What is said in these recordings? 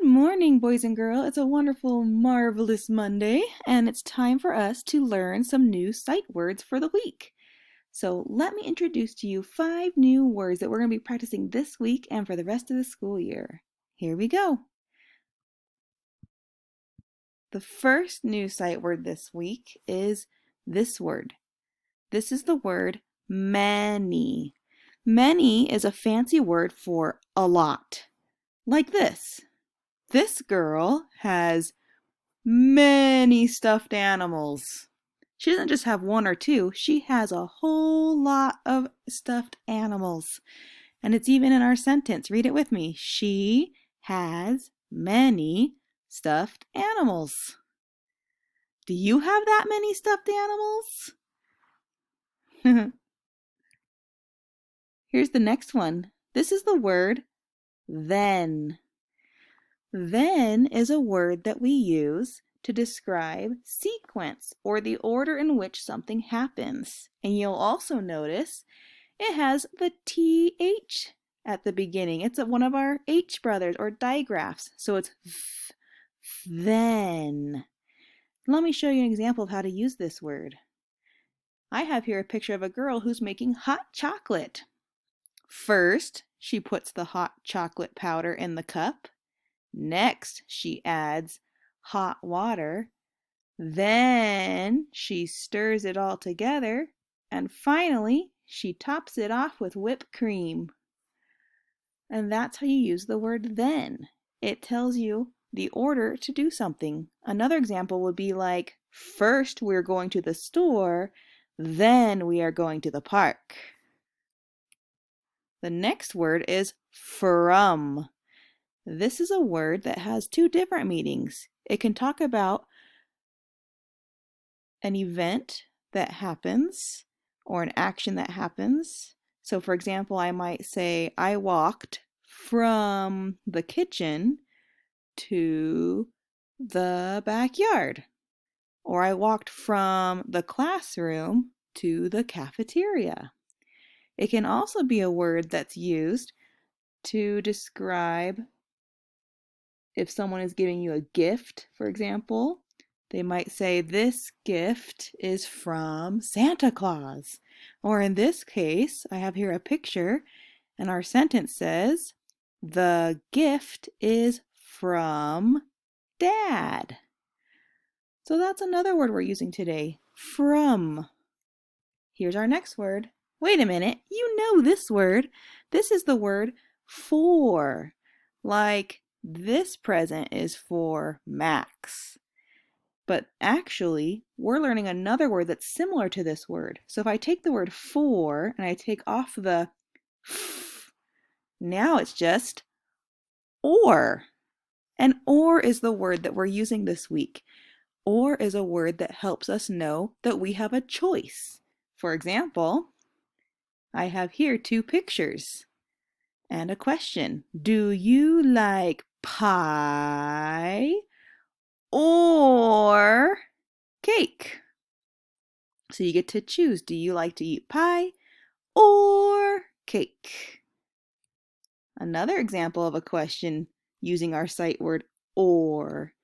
Good morning, boys and girls. It's a wonderful, marvelous Monday, and it's time for us to learn some new sight words for the week. So let me introduce to you 5 new words that we're going to be practicing this week and for the rest of the school year. Here we go. The first new sight word this week is this word. This is the word many. Many is a fancy word for a lot. Like this. This girl has many stuffed animals. She doesn't just have one or two, she has a whole lot of stuffed animals. And it's even in our sentence. Read it with me. She has many stuffed animals. Do you have that many stuffed animals? Here's the next one. This is the word then. Then is a word that we use to describe sequence or the order in which something happens. And you'll also notice it has the TH at the beginning. It's one of our H brothers or digraphs. So it's then. Let me show you an example of how to use this word. I have here a picture of a girl who's making hot chocolate. First, she puts the hot chocolate powder in the cup. Next, she adds hot water. Then she stirs it all together. And finally, she tops it off with whipped cream. And that's how you use the word then. It tells you the order to do something. Another example would be like, first we're going to the store, then we are going to the park. The next word is from. This is a word that has 2 different meanings. It can talk about an event that happens or an action that happens. So for example, I might say, I walked from the kitchen to the backyard. Or I walked from the classroom to the cafeteria. It can also be a word that's used to describe if someone is giving you a gift, for example. They might say, this gift is from Santa Claus. Or in this case, I have here a picture, and our sentence says, the gift is from Dad. So that's another word we're using today, from. Here's our next word. Wait a minute, you know this word. This is the word for. Like, this present is for Max. But actually, we're learning another word that's similar to this word. So if I take the word for and I take off the f, now it's just or. And or is the word that we're using this week. Or is a word that helps us know that we have a choice. For example, I have here 2 pictures and a question. Do you like pie or cake? So you get to choose. Do you like to eat pie or cake? Another example of a question using our sight word or.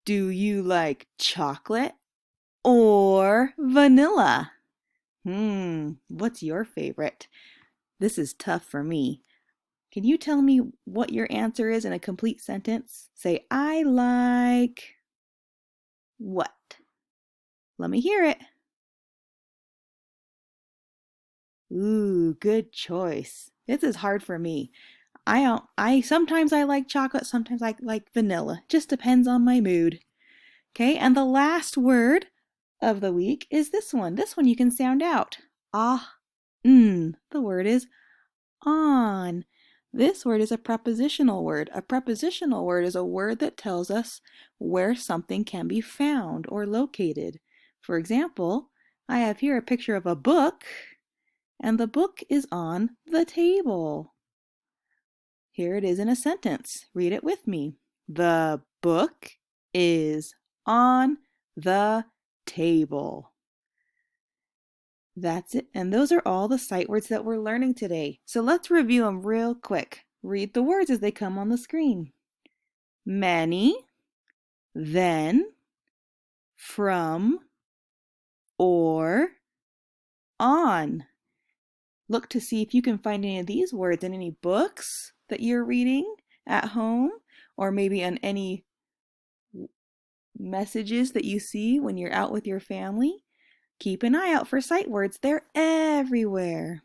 Do you like chocolate or vanilla? What's your favorite? This is tough for me. Can you tell me what your answer is in a complete sentence? Say, I like what? Let me hear it. Ooh, good choice. This is hard for me. I sometimes I like chocolate, sometimes I like vanilla. Just depends on my mood. Okay, and the last word of the week is this one. This one you can sound out. The word is on. This word is a prepositional word. A prepositional word is a word that tells us where something can be found or located. For example, I have here a picture of a book, and the book is on the table. Here it is in a sentence. Read it with me. The book is on the table. That's it. And those are all the sight words that we're learning today. So let's review them real quick. Read the words as they come on the screen. many, then, from, or, on. Look to see if you can find any of these words in any books that you're reading at home, or maybe on any messages that you see when you're out with your family. Keep an eye out for sight words. They're everywhere.